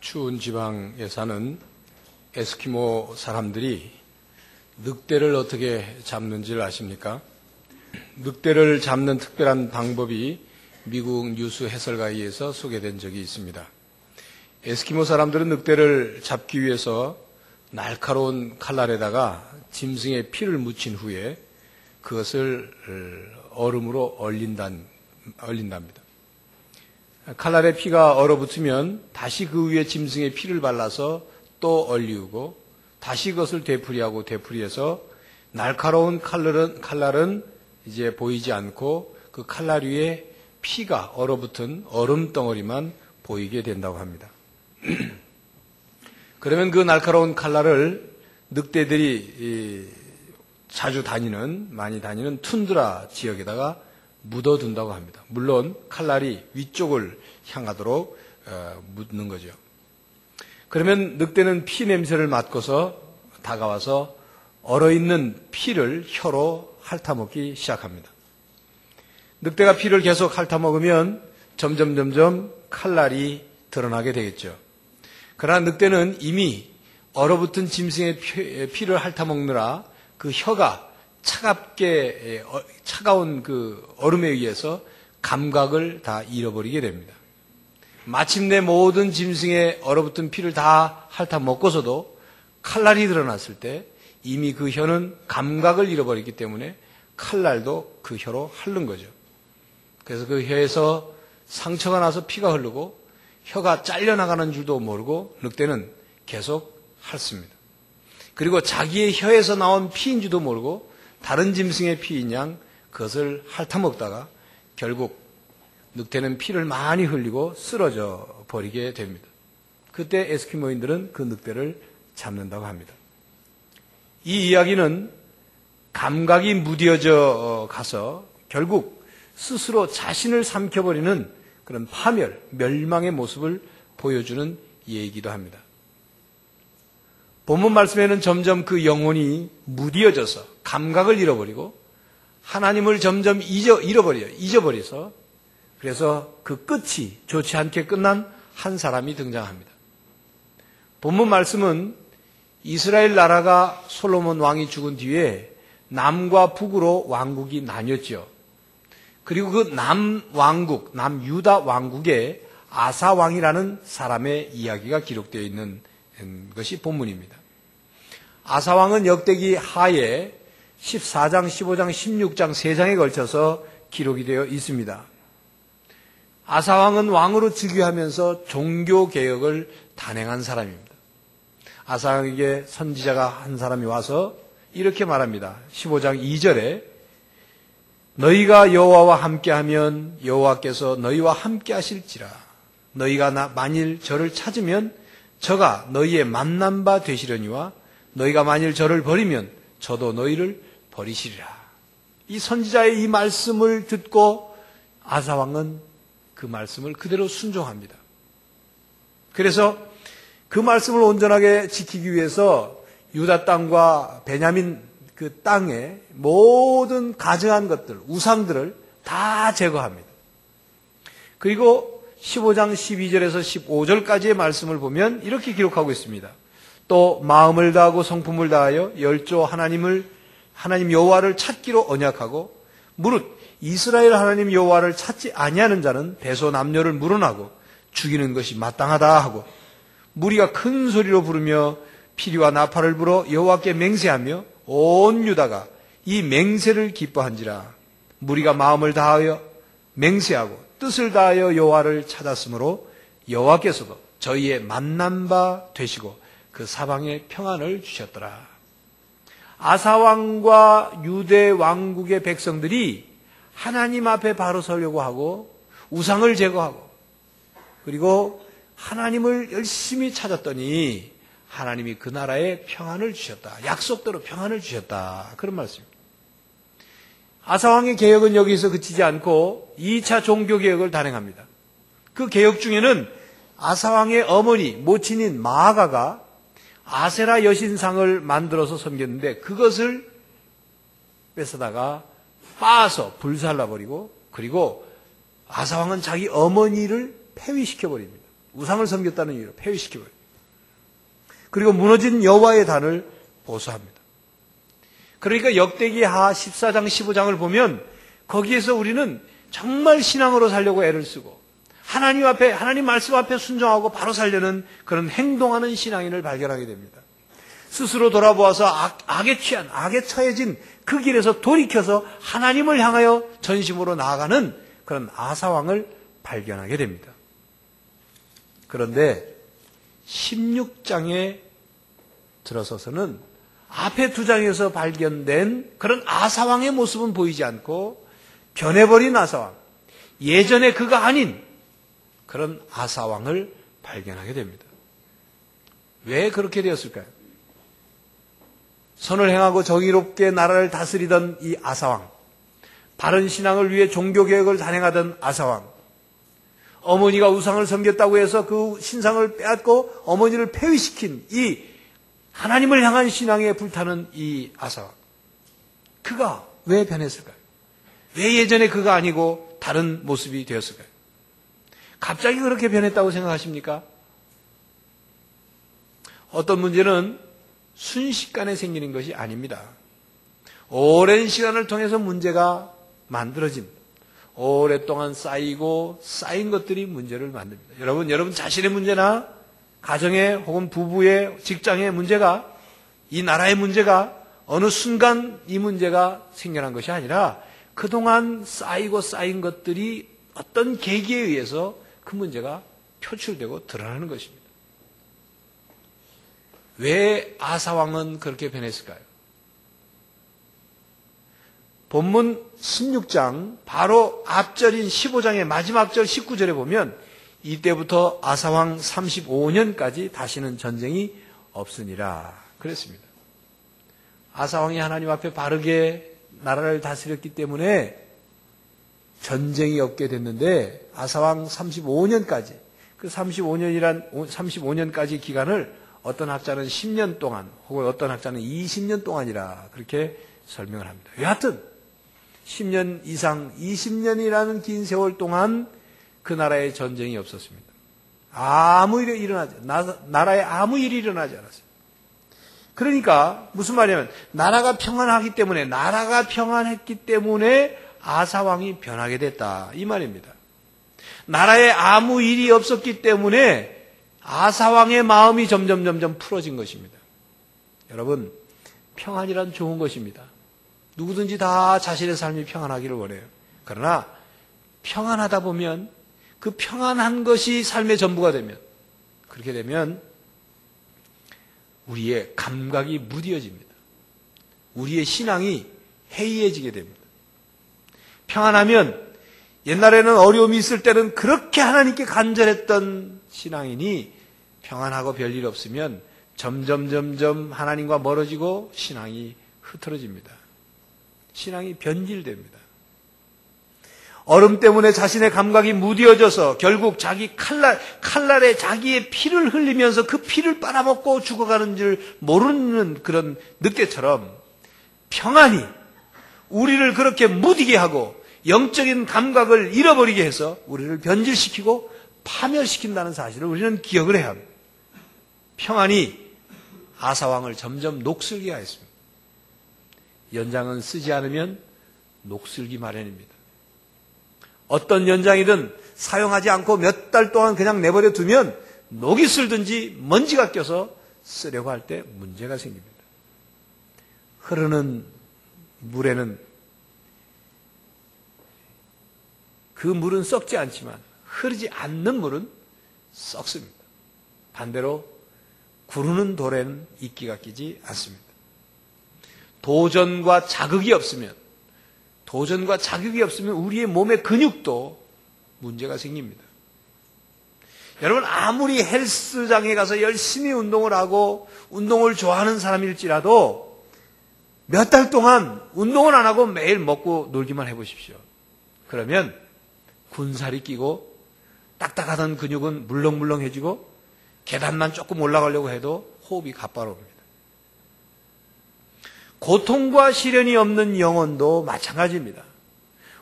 추운 지방에 사는 에스키모 사람들이 늑대를 어떻게 잡는지를 아십니까? 늑대를 잡는 특별한 방법이 미국 뉴스 해설가에 의해서 소개된 적이 있습니다. 에스키모 사람들은 늑대를 잡기 위해서 날카로운 칼날에다가 짐승의 피를 묻힌 후에 그것을 얼음으로 얼린답니다. 칼날에 피가 얼어붙으면 다시 그 위에 짐승의 피를 발라서 또 얼리우고 다시 그것을 되풀이해서 날카로운 칼날은 이제 보이지 않고 그 칼날 위에 피가 얼어붙은 얼음 덩어리만 보이게 된다고 합니다. 그러면 그 날카로운 칼날을 늑대들이 많이 다니는 툰드라 지역에다가 묻어둔다고 합니다. 물론 칼날이 위쪽을 향하도록 묻는 거죠. 그러면 늑대는 피 냄새를 맡고서 다가와서 얼어있는 피를 혀로 핥아먹기 시작합니다. 늑대가 피를 계속 핥아먹으면 점점 칼날이 드러나게 되겠죠. 그러나 늑대는 이미 얼어붙은 짐승의 피를 핥아먹느라 그 혀가 차가운 그 얼음에 의해서 감각을 다 잃어버리게 됩니다. 마침내 모든 짐승의 얼어붙은 피를 다 핥아먹고서도 칼날이 드러났을 때 이미 그 혀는 감각을 잃어버렸기 때문에 칼날도 그 혀로 핥는 거죠. 그래서 그 혀에서 상처가 나서 피가 흐르고 혀가 잘려나가는 줄도 모르고 늑대는 계속 핥습니다. 그리고 자기의 혀에서 나온 피인 줄도 모르고 다른 짐승의 피인 양 그것을 핥아먹다가 결국 늑대는 피를 많이 흘리고 쓰러져 버리게 됩니다. 그때 에스키모인들은 그 늑대를 잡는다고 합니다. 이 이야기는 감각이 무뎌져 가서 결국 스스로 자신을 삼켜버리는 그런 파멸, 멸망의 모습을 보여주는 얘기이기도 합니다. 본문 말씀에는 점점 그 영혼이 무뎌져서 감각을 잃어버리고 하나님을 점점 잊어버려서 그래서 그 끝이 좋지 않게 끝난 한 사람이 등장합니다. 본문 말씀은 이스라엘 나라가 솔로몬 왕이 죽은 뒤에 남과 북으로 왕국이 나뉘었죠. 그리고 그 남유다 왕국에 아사 왕이라는 사람의 이야기가 기록되어 있는 것이 본문입니다. 아사 왕은 역대기 하에 14장, 15장, 16장 3장에 걸쳐서 기록이 되어 있습니다. 아사 왕은 왕으로 즉위하면서 종교 개혁을 단행한 사람입니다. 아사 왕에게 선지자가 한 사람이 와서 이렇게 말합니다. 15장 2절에 너희가 여호와와 함께하면 여호와께서 너희와 함께하실지라. 너희가 만일 저를 찾으면 저가 너희의 만난 바 되시려니와 너희가 만일 저를 버리면 저도 너희를 버리시리라. 이 선지자의 이 말씀을 듣고 아사 왕은 그 말씀을 그대로 순종합니다. 그래서 그 말씀을 온전하게 지키기 위해서 유다 땅과 베냐민 그 땅의 모든 가증한 것들, 우상들을 다 제거합니다. 그리고 15장 12절에서 15절까지의 말씀을 보면 이렇게 기록하고 있습니다. 또 마음을 다하고 성품을 다하여 열조 하나님 여호와를 찾기로 언약하고 무릇 이스라엘 하나님 여호와를 찾지 아니하는 자는 배소 남녀를 물어나고 죽이는 것이 마땅하다 하고 무리가 큰 소리로 부르며 피리와 나팔을 불어 여호와께 맹세하며 온 유다가 이 맹세를 기뻐한지라. 무리가 마음을 다하여 맹세하고 뜻을 다하여 여호와를 찾았으므로 여호와께서도 저희의 만난 바 되시고 그 사방에 평안을 주셨더라. 아사 왕과 유대 왕국의 백성들이 하나님 앞에 바로 서려고 하고 우상을 제거하고 그리고 하나님을 열심히 찾았더니 하나님이 그 나라에 평안을 주셨다. 약속대로 평안을 주셨다. 그런 말씀입니다. 아사 왕의 개혁은 여기서 그치지 않고 2차 종교개혁을 단행합니다. 그 개혁 중에는 아사 왕의 어머니, 모친인 마아가가 아세라 여신상을 만들어서 섬겼는데 그것을 뺏어다가 빻아서 불살라버리고 그리고 아사 왕은 자기 어머니를 폐위시켜버립니다. 우상을 섬겼다는 이유로 폐위시켜버려요. 그리고 무너진 여호와의 단을 보수합니다. 그러니까 역대기하 14장 15장을 보면 거기에서 우리는 정말 신앙으로 살려고 애를 쓰고 하나님 앞에, 하나님 말씀 앞에 순종하고 바로 살려는 그런 행동하는 신앙인을 발견하게 됩니다. 스스로 돌아보아서 악에 처해진 그 길에서 돌이켜서 하나님을 향하여 전심으로 나아가는 그런 아사왕을 발견하게 됩니다. 그런데 16장에 들어서서는 앞에 두 장에서 발견된 그런 아사왕의 모습은 보이지 않고 변해버린 아사왕, 예전에 그가 아닌 그런 아사왕을 발견하게 됩니다. 왜 그렇게 되었을까요? 선을 행하고 정의롭게 나라를 다스리던 이 아사왕, 바른 신앙을 위해 종교개혁을 단행하던 아사왕, 어머니가 우상을 섬겼다고 해서 그 신상을 빼앗고 어머니를 폐위시킨 이 하나님을 향한 신앙에 불타는 이 아사왕, 그가 왜 변했을까요? 왜 예전에 그가 아니고 다른 모습이 되었을까요? 갑자기 그렇게 변했다고 생각하십니까? 어떤 문제는 순식간에 생기는 것이 아닙니다. 오랜 시간을 통해서 문제가 만들어집니다. 오랫동안 쌓인 것들이 문제를 만듭니다. 여러분 자신의 문제나 가정의 혹은 부부의 직장의 문제가, 이 나라의 문제가 어느 순간 이 문제가 생겨난 것이 아니라 그동안 쌓인 것들이 어떤 계기에 의해서 그 문제가 표출되고 드러나는 것입니다. 왜 아사왕은 그렇게 변했을까요? 본문 16장 바로 앞절인 15장의 마지막 절 19절에 보면 이때부터 아사왕 35년까지 다시는 전쟁이 없으니라 그랬습니다. 아사왕이 하나님 앞에 바르게 나라를 다스렸기 때문에 전쟁이 없게 됐는데 아사왕 35년까지, 그 35년까지 기간을 어떤 학자는 10년 동안 혹은 어떤 학자는 20년 동안이라 그렇게 설명을 합니다. 여하튼 10년 이상 20년이라는 긴 세월 동안 그 나라에 전쟁이 없었습니다. 나라에 아무 일이 일어나지 않았어요. 그러니까 무슨 말이냐면 나라가 평안했기 때문에 아사왕이 변하게 됐다 이 말입니다. 나라에 아무 일이 없었기 때문에 아사왕의 마음이 점점 풀어진 것입니다. 여러분, 평안이란 좋은 것입니다. 누구든지 다 자신의 삶이 평안하기를 원해요. 그러나 평안하다 보면 그 평안한 것이 삶의 전부가 되면, 그렇게 되면 우리의 감각이 무뎌집니다. 우리의 신앙이 해이해지게 됩니다. 평안하면 옛날에는 어려움이 있을 때는 그렇게 하나님께 간절했던 신앙인이 평안하고 별일 없으면 점점 하나님과 멀어지고 신앙이 흐트러집니다. 신앙이 변질됩니다. 얼음 때문에 자신의 감각이 무뎌져서 결국 자기 칼날에 자기의 피를 흘리면서 그 피를 빨아먹고 죽어가는 줄 모르는 그런 늑대처럼 평안이 우리를 그렇게 무디게 하고 영적인 감각을 잃어버리게 해서 우리를 변질시키고 파멸시킨다는 사실을 우리는 기억을 해야 합니다. 평안이 아사왕을 점점 녹슬게 하였습니다. 연장은 쓰지 않으면 녹슬기 마련입니다. 어떤 연장이든 사용하지 않고 몇 달 동안 그냥 내버려 두면 녹이 슬든지 먼지가 껴서 쓰려고 할 때 문제가 생깁니다. 흐르는 물에는 그 물은 썩지 않지만 흐르지 않는 물은 썩습니다. 반대로 구르는 돌에는 이끼가 끼지 않습니다. 도전과 자극이 없으면 우리의 몸의 근육도 문제가 생깁니다. 여러분, 아무리 헬스장에 가서 열심히 운동을 하고 운동을 좋아하는 사람일지라도 몇 달 동안 운동을 안 하고 매일 먹고 놀기만 해보십시오. 그러면 군살이 끼고 딱딱하던 근육은 물렁물렁해지고 계단만 조금 올라가려고 해도 호흡이 가빠릅니다. 고통과 시련이 없는 영혼도 마찬가지입니다.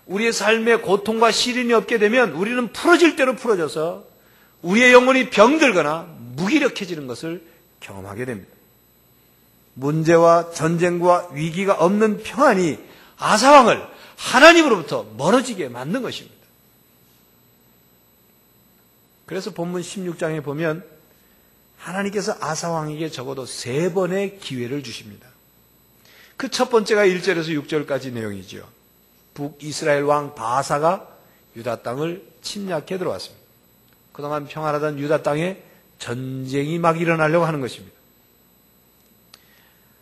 우리의 삶에 고통과 시련이 없게 되면 우리는 풀어질 대로 풀어져서 우리의 영혼이 병들거나 무기력해지는 것을 경험하게 됩니다. 문제와 전쟁과 위기가 없는 평안이 아사왕을 하나님으로부터 멀어지게 만든 것입니다. 그래서 본문 16장에 보면 하나님께서 아사왕에게 적어도 3번의 기회를 주십니다. 그 첫 번째가 1절에서 6절까지 내용이죠. 북이스라엘 왕 바사가 유다 땅을 침략해 들어왔습니다. 그동안 평안하던 유다 땅에 전쟁이 막 일어나려고 하는 것입니다.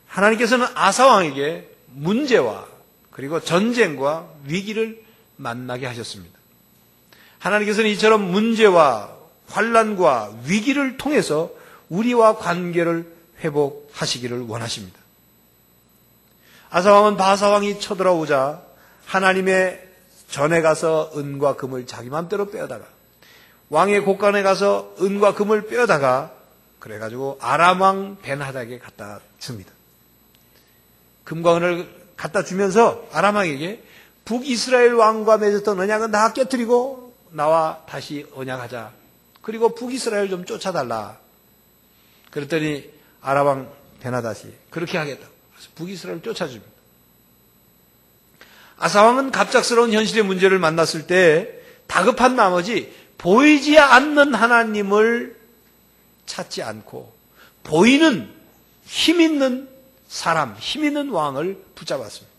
하나님께서는 아사왕에게 문제와 그리고 전쟁과 위기를 만나게 하셨습니다. 하나님께서는 이처럼 문제와 환난과 위기를 통해서 우리와 관계를 회복하시기를 원하십니다. 아사왕은 바사왕이 쳐들어오자 하나님의 전에 가서 은과 금을 자기 맘대로 빼어다가 왕의 곳간에 가서 은과 금을 빼어다가 그래가지고 아람왕 벤하닥에게 갖다 줍니다. 금과 은을 갖다 주면서 아람왕에게 북이스라엘 왕과 맺었던 언약은 다 깨뜨리고 나와 다시 언약하자. 그리고 북이스라엘 좀 쫓아달라. 그랬더니 아람왕 벤하닷이 그렇게 하겠다. 그래서 북이스라엘을 쫓아줍니다. 아사왕은 갑작스러운 현실의 문제를 만났을 때 다급한 나머지 보이지 않는 하나님을 찾지 않고 보이는 힘 있는 사람, 힘 있는 왕을 붙잡았습니다.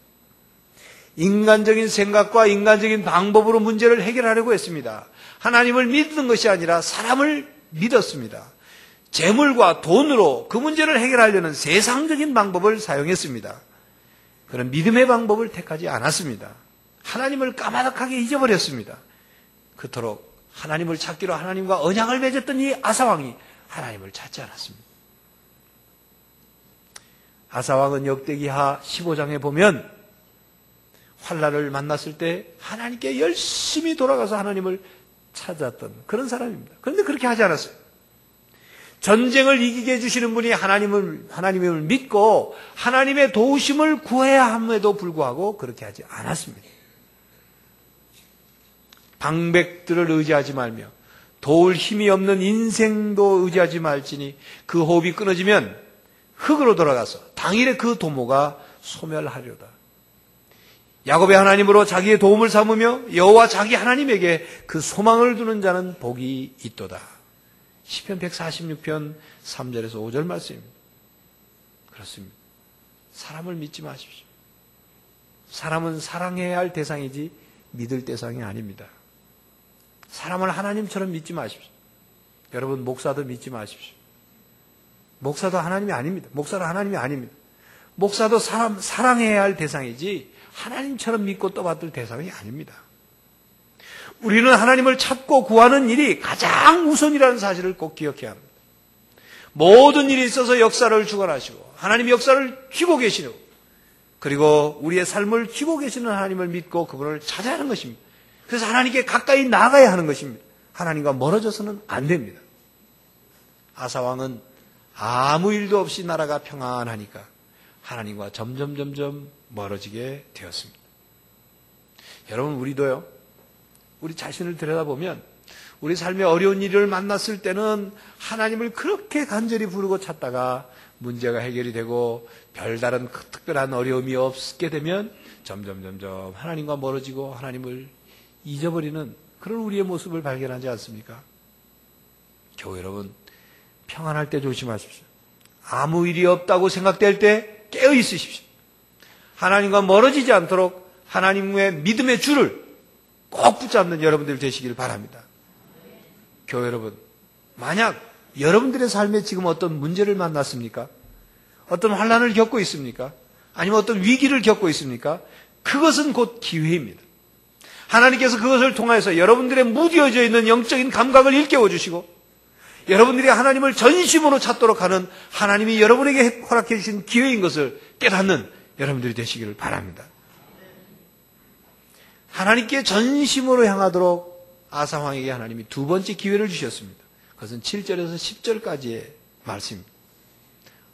인간적인 생각과 인간적인 방법으로 문제를 해결하려고 했습니다. 하나님을 믿는 것이 아니라 사람을 믿었습니다. 재물과 돈으로 그 문제를 해결하려는 세상적인 방법을 사용했습니다. 그런 믿음의 방법을 택하지 않았습니다. 하나님을 까마득하게 잊어버렸습니다. 그토록 하나님을 찾기로 하나님과 언약을 맺었던 이 아사왕이 하나님을 찾지 않았습니다. 아사왕은 역대기하 15장에 보면 환난을 만났을 때 하나님께 열심히 돌아가서 하나님을 찾았던 그런 사람입니다. 그런데 그렇게 하지 않았어요. 전쟁을 이기게 해주시는 분이 하나님을 믿고 하나님의 도우심을 구해야 함에도 불구하고 그렇게 하지 않았습니다. 방백들을 의지하지 말며 도울 힘이 없는 인생도 의지하지 말지니 그 호흡이 끊어지면 흙으로 돌아가서 당일에 그 도모가 소멸하려다. 야곱의 하나님으로 자기의 도움을 삼으며 여호와 자기 하나님에게 그 소망을 두는 자는 복이 있도다. 시편 146편 3절에서 5절 말씀입니다. 그렇습니다. 사람을 믿지 마십시오. 사람은 사랑해야 할 대상이지 믿을 대상이 아닙니다. 사람을 하나님처럼 믿지 마십시오. 여러분 목사도 믿지 마십시오. 목사도 하나님이 아닙니다. 목사도 하나님이 아닙니다. 목사도 사람 사랑해야 할 대상이지 하나님처럼 믿고 떠받들 대상이 아닙니다. 우리는 하나님을 찾고 구하는 일이 가장 우선이라는 사실을 꼭 기억해야 합니다. 모든 일이 있어서 역사를 주관하시고 하나님이 역사를 쥐고 계시고 그리고 우리의 삶을 쥐고 계시는 하나님을 믿고 그분을 찾아야 하는 것입니다. 그래서 하나님께 가까이 나가야 하는 것입니다. 하나님과 멀어져서는 안 됩니다. 아사왕은 아무 일도 없이 나라가 평안하니까 하나님과 점점 멀어지게 되었습니다. 여러분 우리도요. 우리 자신을 들여다보면 우리 삶의 어려운 일을 만났을 때는 하나님을 그렇게 간절히 부르고 찾다가 문제가 해결이 되고 별다른 특별한 어려움이 없게 되면 점점 하나님과 멀어지고 하나님을 잊어버리는 그런 우리의 모습을 발견하지 않습니까? 교회 여러분 평안할 때 조심하십시오. 아무 일이 없다고 생각될 때 깨어 있으십시오. 하나님과 멀어지지 않도록 하나님의 믿음의 줄을 꼭 붙잡는 여러분들 되시길 바랍니다. 교회 여러분, 만약 여러분들의 삶에 지금 어떤 문제를 만났습니까? 어떤 환난을 겪고 있습니까? 아니면 어떤 위기를 겪고 있습니까? 그것은 곧 기회입니다. 하나님께서 그것을 통해서 여러분들의 무뎌져 있는 영적인 감각을 일깨워 주시고 여러분들이 하나님을 전심으로 찾도록 하는 하나님이 여러분에게 허락해 주신 기회인 것을 깨닫는 여러분들이 되시기를 바랍니다. 하나님께 전심으로 향하도록 아사왕에게 하나님이 두 번째 기회를 주셨습니다. 그것은 7절에서 10절까지의 말씀입니다.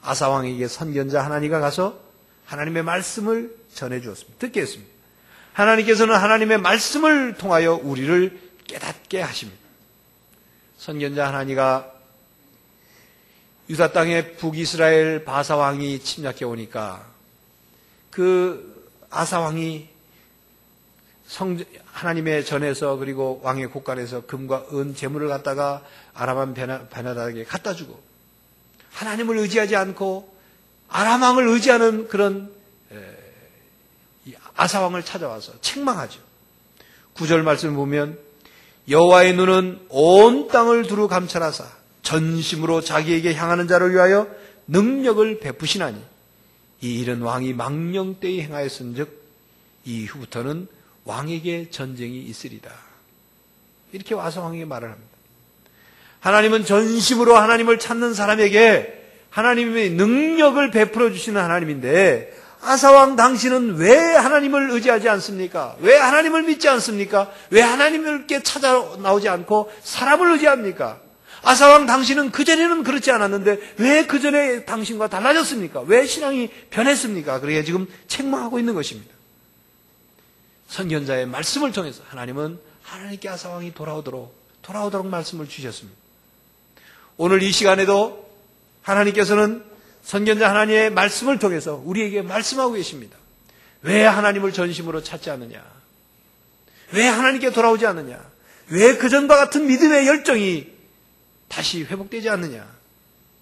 아사왕에게 선견자 하나니가 가서 하나님의 말씀을 전해 주었습니다. 듣게 했습니다. 하나님께서는 하나님의 말씀을 통하여 우리를 깨닫게 하십니다. 선견자 하나니가 유다 땅에 북이스라엘 바사 왕이 침략해 오니까 그 아사 왕이 하나님의 전에서 그리고 왕의 곳간에서 금과 은 재물을 갖다가 아람 베나다에게 갖다 주고 하나님을 의지하지 않고 아람 왕을 의지하는 그런 아사 왕을 찾아와서 책망하죠. 9절 말씀을 보면 여호와의 눈은 온 땅을 두루 감찰하사 전심으로 자기에게 향하는 자를 위하여 능력을 베푸시나니 이 일은 왕이 망령때에 행하였은즉 이후부터는 왕에게 전쟁이 있으리다. 이렇게 와서 왕에게 말을 합니다. 하나님은 전심으로 하나님을 찾는 사람에게 하나님의 능력을 베풀어 주시는 하나님인데 아사왕 당신은 왜 하나님을 의지하지 않습니까? 왜 하나님을 믿지 않습니까? 왜 하나님께 찾아 나오지 않고 사람을 의지합니까? 아사왕 당신은 그전에는 그렇지 않았는데 왜 그전에 당신과 달라졌습니까? 왜 신앙이 변했습니까? 그러게 지금 책망하고 있는 것입니다. 선견자의 말씀을 통해서 하나님은 하나님께 아사왕이 돌아오도록 말씀을 주셨습니다. 오늘 이 시간에도 하나님께서는 선견자 하나님의 말씀을 통해서 우리에게 말씀하고 계십니다. 왜 하나님을 전심으로 찾지 않느냐? 왜 하나님께 돌아오지 않느냐? 왜 그전과 같은 믿음의 열정이 다시 회복되지 않느냐?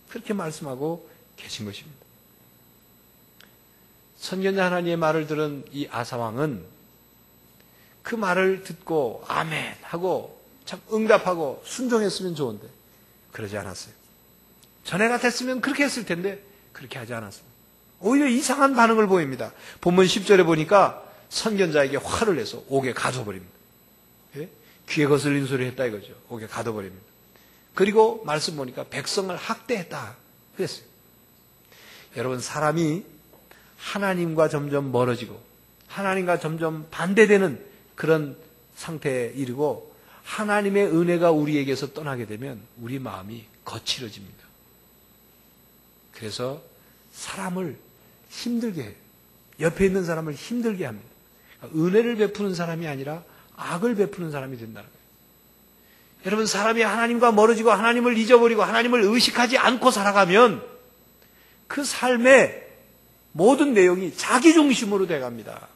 그렇게 말씀하고 계신 것입니다. 선견자 하나님의 말을 들은 이 아사왕은 그 말을 듣고 아멘 하고 참 응답하고 순종했으면 좋은데 그러지 않았어요. 전에 같았으면 그렇게 했을 텐데 그렇게 하지 않았습니다. 오히려 이상한 반응을 보입니다. 본문 10절에 보니까 선견자에게 화를 내서 옥에 가둬버립니다. 예? 귀에 거슬린 소리 했다 이거죠. 옥에 가둬버립니다. 그리고 말씀 보니까 백성을 학대했다 그랬어요. 여러분 사람이 하나님과 점점 멀어지고 하나님과 점점 반대되는 그런 상태에 이르고 하나님의 은혜가 우리에게서 떠나게 되면 우리 마음이 거칠어집니다. 그래서 사람을 힘들게 해요. 옆에 있는 사람을 힘들게 합니다. 은혜를 베푸는 사람이 아니라 악을 베푸는 사람이 된다는 거예요. 여러분 사람이 하나님과 멀어지고 하나님을 잊어버리고 하나님을 의식하지 않고 살아가면 그 삶의 모든 내용이 자기 중심으로 돼갑니다.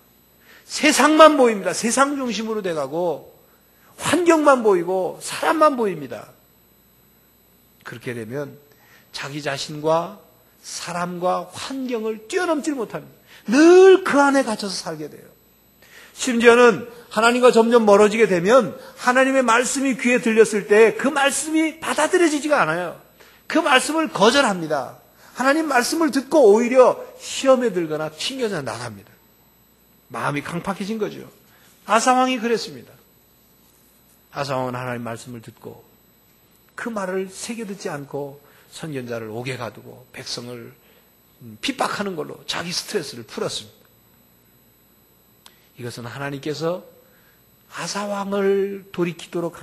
세상만 보입니다. 세상 중심으로 돼가고 환경만 보이고 사람만 보입니다. 그렇게 되면 자기 자신과 사람과 환경을 뛰어넘지 못합니다. 늘 그 안에 갇혀서 살게 돼요. 심지어는 하나님과 점점 멀어지게 되면 하나님의 말씀이 귀에 들렸을 때 그 말씀이 받아들여지지가 않아요. 그 말씀을 거절합니다. 하나님 말씀을 듣고 오히려 시험에 들거나 튕겨져 나갑니다. 마음이 강팍해진 거죠. 아사왕이 그랬습니다. 아사왕은 하나님 말씀을 듣고 그 말을 새겨 듣지 않고 선견자를 옥에 가두고 백성을 핍박하는 걸로 자기 스트레스를 풀었습니다. 이것은 하나님께서 아사왕을 돌이키도록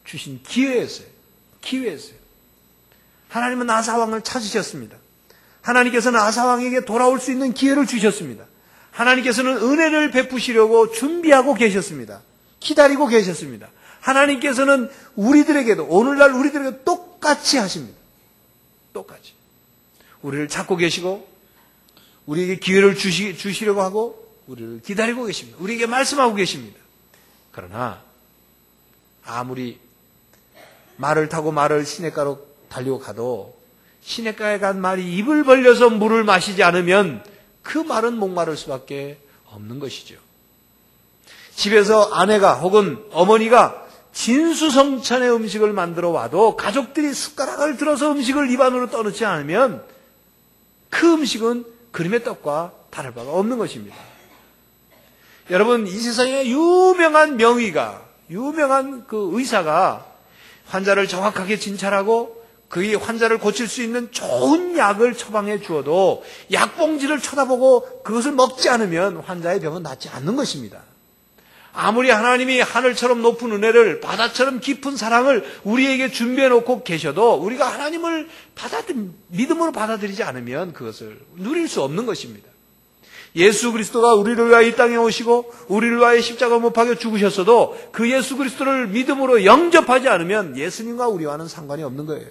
주신 기회였어요. 하나님은 아사왕을 찾으셨습니다. 하나님께서는 아사왕에게 돌아올 수 있는 기회를 주셨습니다. 하나님께서는 은혜를 베푸시려고 준비하고 계셨습니다. 기다리고 계셨습니다. 하나님께서는 오늘날 우리들에게도 똑같이 하십니다. 똑같이. 우리를 찾고 계시고, 우리에게 기회를 주시려고 하고, 우리를 기다리고 계십니다. 우리에게 말씀하고 계십니다. 그러나, 아무리 말을 타고 말을 시냇가로 달리고 가도, 시냇가에 간 말이 입을 벌려서 물을 마시지 않으면 그 말은 목마를 수밖에 없는 것이죠. 집에서 아내가 혹은 어머니가 진수성찬의 음식을 만들어 와도 가족들이 숟가락을 들어서 음식을 입 안으로 떠넣지 않으면 그 음식은 그림의 떡과 다를 바가 없는 것입니다. 여러분, 이 세상에 유명한 그 의사가 환자를 정확하게 진찰하고 그의 환자를 고칠 수 있는 좋은 약을 처방해 주어도 약봉지를 쳐다보고 그것을 먹지 않으면 환자의 병은 낫지 않는 것입니다. 아무리 하나님이 하늘처럼 높은 은혜를 바다처럼 깊은 사랑을 우리에게 준비해 놓고 계셔도 우리가 하나님을 믿음으로 받아들이지 않으면 그것을 누릴 수 없는 것입니다. 예수 그리스도가 우리를 위하여 이 땅에 오시고 우리를 위하여 십자가 못 박혀 죽으셨어도 그 예수 그리스도를 믿음으로 영접하지 않으면 예수님과 우리와는 상관이 없는 거예요.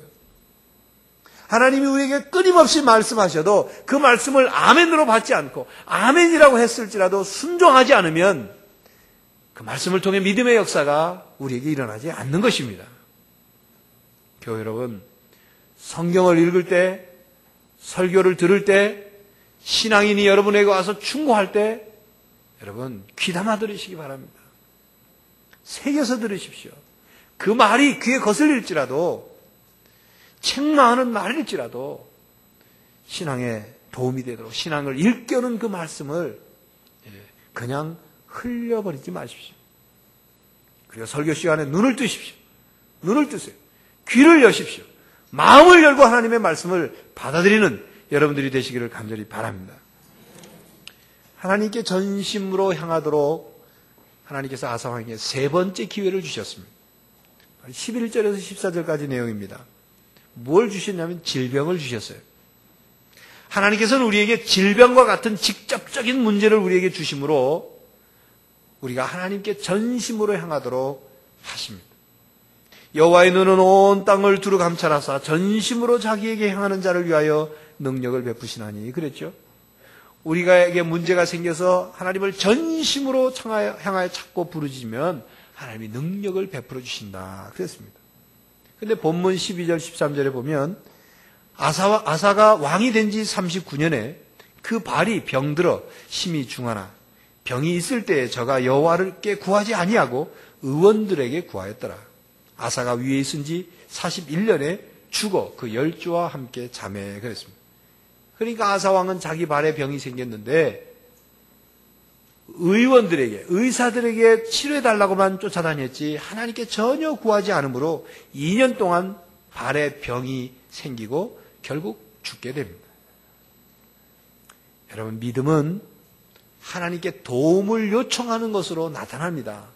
하나님이 우리에게 끊임없이 말씀하셔도 그 말씀을 아멘으로 받지 않고 아멘이라고 했을지라도 순종하지 않으면 그 말씀을 통해 믿음의 역사가 우리에게 일어나지 않는 것입니다. 교회 여러분, 성경을 읽을 때, 설교를 들을 때, 신앙인이 여러분에게 와서 충고할 때 여러분 귀담아 들으시기 바랍니다. 새겨서 들으십시오. 그 말이 귀에 거슬릴지라도, 책망하는 말일지라도 신앙에 도움이 되도록 신앙을 일깨우는 그 말씀을 그냥 흘려버리지 마십시오. 그리고 설교 시간에 눈을 뜨십시오. 눈을 뜨세요. 귀를 여십시오. 마음을 열고 하나님의 말씀을 받아들이는 여러분들이 되시기를 간절히 바랍니다. 하나님께 전심으로 향하도록 하나님께서 아사왕에게 세 번째 기회를 주셨습니다. 11절에서 14절까지 내용입니다. 뭘 주셨냐면 질병을 주셨어요. 하나님께서는 우리에게 질병과 같은 직접적인 문제를 우리에게 주심으로 우리가 하나님께 전심으로 향하도록 하십니다. 여호와의 눈은 온 땅을 두루 감찰하사 전심으로 자기에게 향하는 자를 위하여 능력을 베푸시나니 그랬죠. 우리에게 문제가 생겨서 하나님을 전심으로 향하여 찾고 부르짖으면 하나님이 능력을 베풀어 주신다 그랬습니다. 그런데 본문 12절 13절에 보면 아사가 왕이 된 지 39년에 그 발이 병들어 심히 중하나 병이 있을 때에 저가 여호와께 구하지 아니하고 의원들에게 구하였더라. 아사가 위에 있은 지 41년에 죽어 그 열조와 함께 자매 그랬습니다. 그러니까 아사 왕은 자기 발에 병이 생겼는데 의원들에게, 의사들에게 치료해달라고만 쫓아다녔지 하나님께 전혀 구하지 않으므로 2년 동안 발에 병이 생기고 결국 죽게 됩니다. 여러분, 믿음은 하나님께 도움을 요청하는 것으로 나타납니다.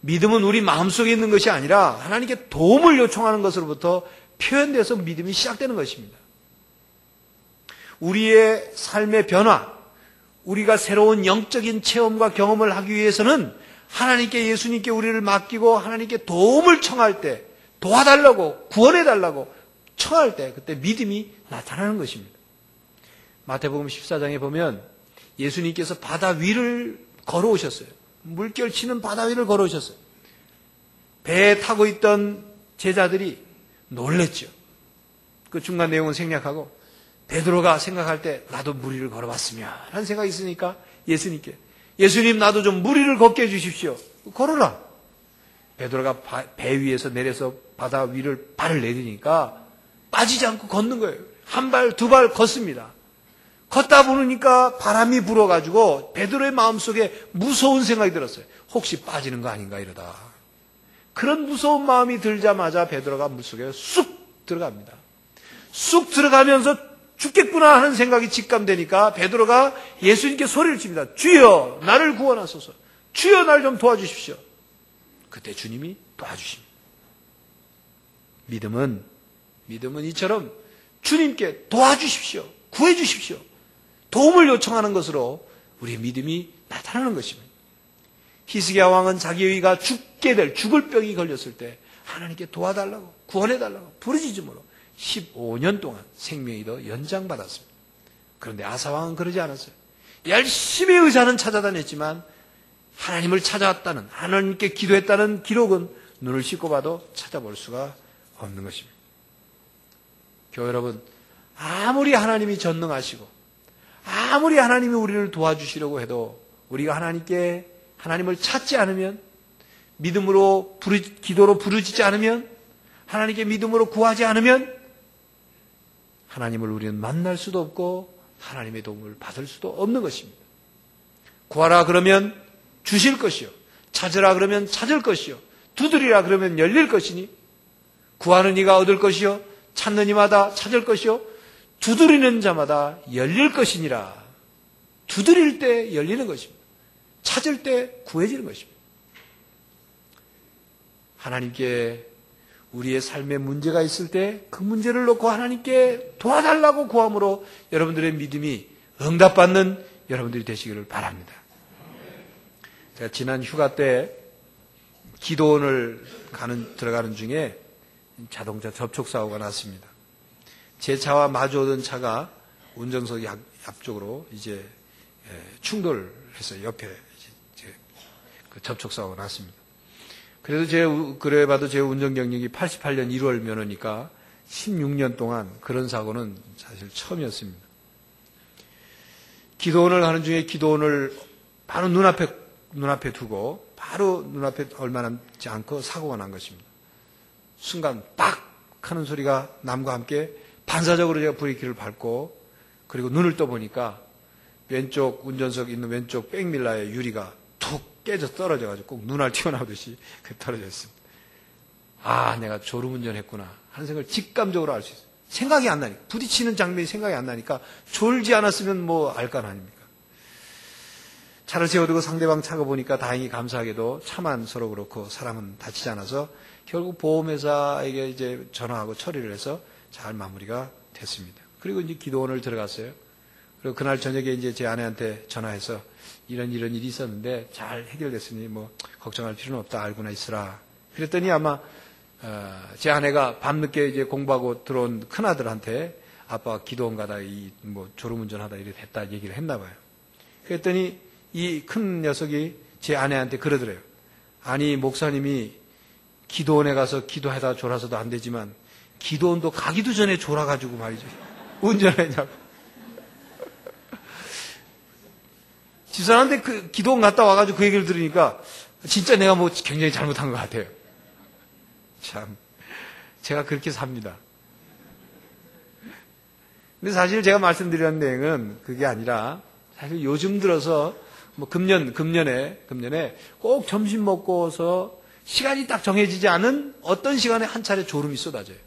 믿음은 우리 마음속에 있는 것이 아니라 하나님께 도움을 요청하는 것으로부터 표현돼서 믿음이 시작되는 것입니다. 우리의 삶의 변화, 우리가 새로운 영적인 체험과 경험을 하기 위해서는 하나님께, 예수님께 우리를 맡기고 하나님께 도움을 청할 때, 도와달라고, 구원해달라고 청할 때 그때 믿음이 나타나는 것입니다. 마태복음 14장에 보면 예수님께서 바다 위를 걸어오셨어요. 물결 치는 바다 위를 걸어오셨어요. 배에 타고 있던 제자들이 놀랬죠. 그 중간 내용은 생략하고 베드로가 생각할 때 나도 물 위를 걸어봤으면 하는 생각이 있으니까 예수님께, 예수님 나도 좀 물 위를 걷게 해주십시오. 걸어라. 베드로가 배 위에서 내려서 바다 위를 발을 내리니까 빠지지 않고 걷는 거예요. 한 발, 두 발 걷습니다. 걷다 보니까 바람이 불어가지고 베드로의 마음속에 무서운 생각이 들었어요. 혹시 빠지는 거 아닌가 이러다. 그런 무서운 마음이 들자마자 베드로가 물속에 쑥 들어갑니다. 쑥 들어가면서 죽겠구나 하는 생각이 직감되니까 베드로가 예수님께 소리를 칩니다. 주여 나를 구원하소서. 주여 날 좀 도와주십시오. 그때 주님이 도와주십니다. 믿음은 이처럼 주님께 도와주십시오. 구해주십시오. 도움을 요청하는 것으로 우리의 믿음이 나타나는 것입니다. 히스기야 왕은 자기 의가 죽을 병이 걸렸을 때 하나님께 도와달라고, 구원해달라고 부르짖음으로 15년 동안 생명이 더 연장받았습니다. 그런데 아사 왕은 그러지 않았어요. 열심히 의사는 찾아다녔지만 하나님을 찾아왔다는, 하나님께 기도했다는 기록은 눈을 씻고 봐도 찾아볼 수가 없는 것입니다. 교회 여러분, 아무리 하나님이 전능하시고 아무리 하나님이 우리를 도와주시려고 해도 우리가 하나님을 찾지 않으면, 믿음으로 기도로 부르짖지 않으면, 하나님께 믿음으로 구하지 않으면 하나님을 우리는 만날 수도 없고 하나님의 도움을 받을 수도 없는 것입니다. 구하라 그러면 주실 것이요, 찾으라 그러면 찾을 것이요, 두드리라 그러면 열릴 것이니, 구하는 이가 얻을 것이요, 찾는 이마다 찾을 것이요, 두드리는 자마다 열릴 것이니라. 두드릴 때 열리는 것입니다. 찾을 때 구해지는 것입니다. 하나님께 우리의 삶에 문제가 있을 때 그 문제를 놓고 하나님께 도와달라고 구함으로 여러분들의 믿음이 응답받는 여러분들이 되시기를 바랍니다. 제가 지난 휴가 때 기도원을 들어가는 중에 자동차 접촉사고가 났습니다. 제 차와 마주오던 차가 운전석 앞쪽으로 이제 충돌해서 옆에 이제 그 접촉사고가 났습니다. 그래봐도 제 운전 경력이 88년 1월 면허니까 16년 동안 그런 사고는 사실 처음이었습니다. 기도원을 하는 중에 기도원을 바로 눈앞에 두고 바로 눈앞에 얼마 남지 않고 사고가 난 것입니다. 순간 빡 하는 소리가 남과 함께 반사적으로 제가 브레이크를 밟고 그리고 눈을 떠보니까 왼쪽 운전석 있는 왼쪽 백밀러의 유리가 툭 깨져 떨어져가지고 꼭 눈알 튀어나오듯이 떨어져 있습니다. 아, 내가 졸음운전했구나 하는 생각을 직감적으로 알 수 있어요. 생각이 안 나니까, 부딪히는 장면이 생각이 안 나니까 졸지 않았으면 뭐 알 거 아닙니까? 차를 세워두고 상대방 차가 보니까 다행히 감사하게도 차만 서로 그렇고 사람은 다치지 않아서 결국 보험회사에게 이제 전화하고 처리를 해서 잘 마무리가 됐습니다. 그리고 이제 기도원을 들어갔어요. 그리고 그날 저녁에 이제 제 아내한테 전화해서 이런 일이 있었는데 잘 해결됐으니 뭐 걱정할 필요는 없다. 알고나 있으라. 그랬더니 아마 제 아내가 밤늦게 이제 공부하고 들어온 큰아들한테 아빠가 기도원 가다 뭐 졸음운전하다 이래 됐다 얘기를 했나 봐요. 그랬더니 이 큰 녀석이 제 아내한테 그러더래요. 아니, 목사님이 기도원에 가서 기도하다 졸아서도 안 되지만 기도원도 가기도 전에 졸아가지고 말이죠. 운전했냐고. 집사람한테 그 기도원 갔다 와가지고 그 얘기를 들으니까 진짜 내가 뭐 굉장히 잘못한 것 같아요. 참, 제가 그렇게 삽니다. 근데 사실 제가 말씀드리는 내용은 그게 아니라 사실 요즘 들어서 뭐 금년에 꼭 점심 먹고서 시간이 딱 정해지지 않은 어떤 시간에 한 차례 졸음이 쏟아져요.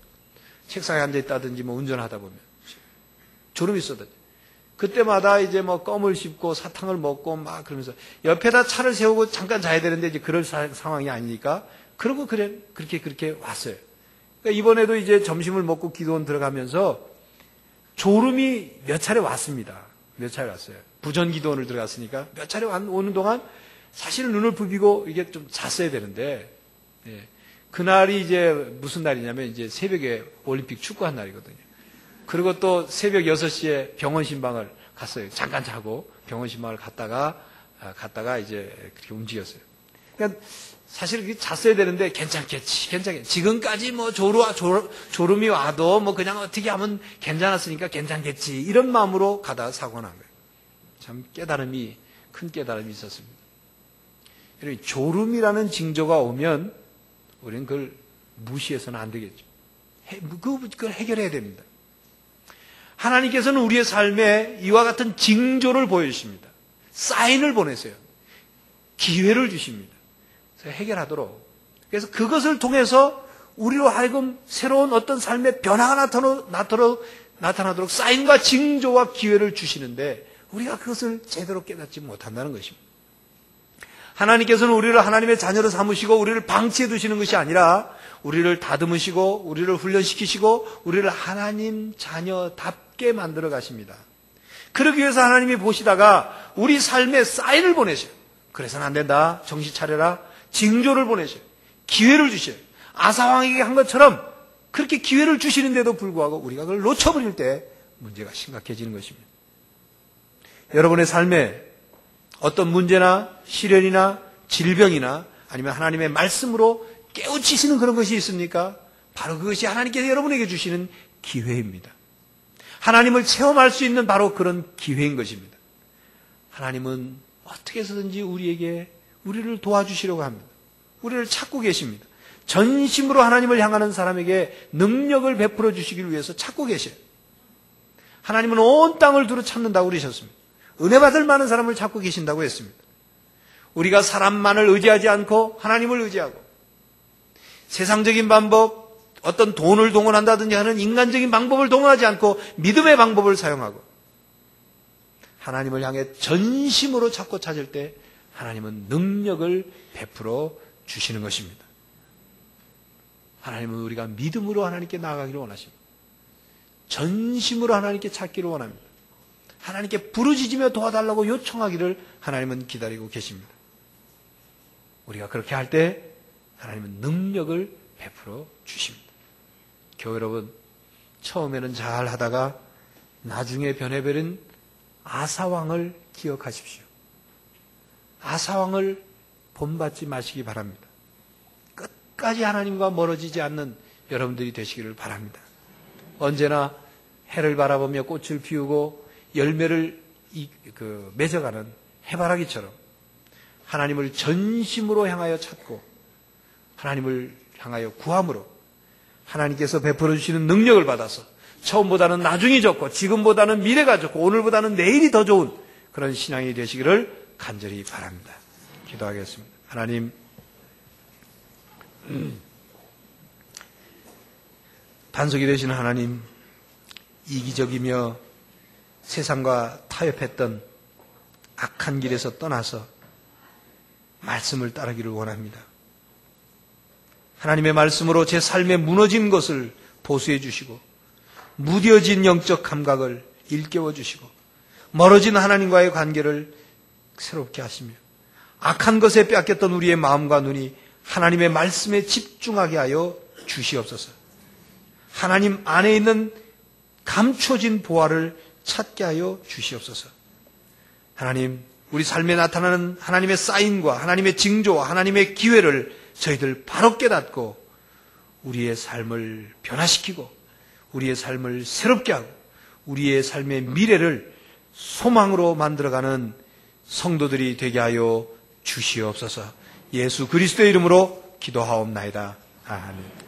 책상에 앉아있다든지 뭐 운전하다 보면 졸음이 쏟아져요. 그때마다 이제 뭐 껌을 씹고 사탕을 먹고 막 그러면서 옆에다 차를 세우고 잠깐 자야 되는데 이제 그럴 상황이 아니니까 그러고 그렇게 왔어요. 그러니까 이번에도 이제 점심을 먹고 기도원 들어가면서 졸음이 몇 차례 왔습니다. 몇 차례 왔어요. 부전 기도원을 들어갔으니까 몇 차례 오는 동안 사실 눈을 부비고 이게 좀 잤어야 되는데, 그날이 이제 무슨 날이냐면 이제 새벽에 올림픽 축구한 날이거든요. 그리고 또 새벽 6시에 병원 신방을 갔어요. 잠깐 자고 병원 신방을 갔다가 이제 그렇게 움직였어요. 그러니까 사실 잤어야 되는데 괜찮겠지. 지금까지 뭐 졸음이 와도 뭐 그냥 어떻게 하면 괜찮았으니까 괜찮겠지. 이런 마음으로 가다가 사고가 난 거예요. 참 큰 깨달음이 있었습니다. 졸음이라는 징조가 오면 우리는 그걸 무시해서는 안 되겠죠. 그걸 해결해야 됩니다. 하나님께서는 우리의 삶에 이와 같은 징조를 보여주십니다. 사인을 보내세요. 기회를 주십니다. 그래서 해결하도록. 그래서 그것을 통해서 우리로 하여금 새로운 어떤 삶의 변화가 나타나도록 사인과 징조와 기회를 주시는데 우리가 그것을 제대로 깨닫지 못한다는 것입니다. 하나님께서는 우리를 하나님의 자녀로 삼으시고 우리를 방치해 두시는 것이 아니라 우리를 다듬으시고 우리를 훈련시키시고 우리를 하나님 자녀답게 만들어 가십니다. 그러기 위해서 하나님이 보시다가 우리 삶에 사인을 보내셔요. 그래서는 안 된다. 정신 차려라. 징조를 보내셔요. 기회를 주셔요. 아사왕에게 한 것처럼 그렇게 기회를 주시는데도 불구하고 우리가 그걸 놓쳐버릴 때 문제가 심각해지는 것입니다. 여러분의 삶에 어떤 문제나 시련이나 질병이나 아니면 하나님의 말씀으로 깨우치시는 그런 것이 있습니까? 바로 그것이 하나님께서 여러분에게 주시는 기회입니다. 하나님을 체험할 수 있는 바로 그런 기회인 것입니다. 하나님은 어떻게 해서든지 우리를 도와주시려고 합니다. 우리를 찾고 계십니다. 전심으로 하나님을 향하는 사람에게 능력을 베풀어 주시기를 위해서 찾고 계셔요. 하나님은 온 땅을 두루 찾는다고 그러셨습니다. 은혜 받을 많은 사람을 찾고 계신다고 했습니다. 우리가 사람만을 의지하지 않고 하나님을 의지하고 세상적인 방법, 어떤 돈을 동원한다든지 하는 인간적인 방법을 동원하지 않고 믿음의 방법을 사용하고 하나님을 향해 전심으로 찾고 찾을 때 하나님은 능력을 베풀어 주시는 것입니다. 하나님은 우리가 믿음으로 하나님께 나아가기를 원하십니다. 전심으로 하나님께 찾기를 원합니다. 하나님께 부르짖으며 도와달라고 요청하기를 하나님은 기다리고 계십니다. 우리가 그렇게 할 때 하나님은 능력을 베풀어 주십니다. 교회 여러분, 처음에는 잘 하다가 나중에 변해버린 아사왕을 기억하십시오. 아사왕을 본받지 마시기 바랍니다. 끝까지 하나님과 멀어지지 않는 여러분들이 되시기를 바랍니다. 언제나 해를 바라보며 꽃을 피우고 열매를 맺어가는 해바라기처럼 하나님을 전심으로 향하여 찾고 하나님을 향하여 구함으로 하나님께서 베풀어 주시는 능력을 받아서 처음보다는 나중이 좋고 지금보다는 미래가 좋고 오늘보다는 내일이 더 좋은 그런 신앙이 되시기를 간절히 바랍니다. 기도하겠습니다. 하나님, 반석이 되시는 하나님, 이기적이며 세상과 타협했던 악한 길에서 떠나서 말씀을 따르기를 원합니다. 하나님의 말씀으로 제 삶에 무너진 것을 보수해 주시고 무뎌진 영적 감각을 일깨워 주시고 멀어진 하나님과의 관계를 새롭게 하시며 악한 것에 빼앗겼던 우리의 마음과 눈이 하나님의 말씀에 집중하게 하여 주시옵소서. 하나님 안에 있는 감춰진 보화를 찾게 하여 주시옵소서. 하나님, 우리 삶에 나타나는 하나님의 사인과 하나님의 징조와 하나님의 기회를 저희들 바로 깨닫고 우리의 삶을 변화시키고 우리의 삶을 새롭게 하고 우리의 삶의 미래를 소망으로 만들어가는 성도들이 되게 하여 주시옵소서. 예수 그리스도의 이름으로 기도하옵나이다. 아멘.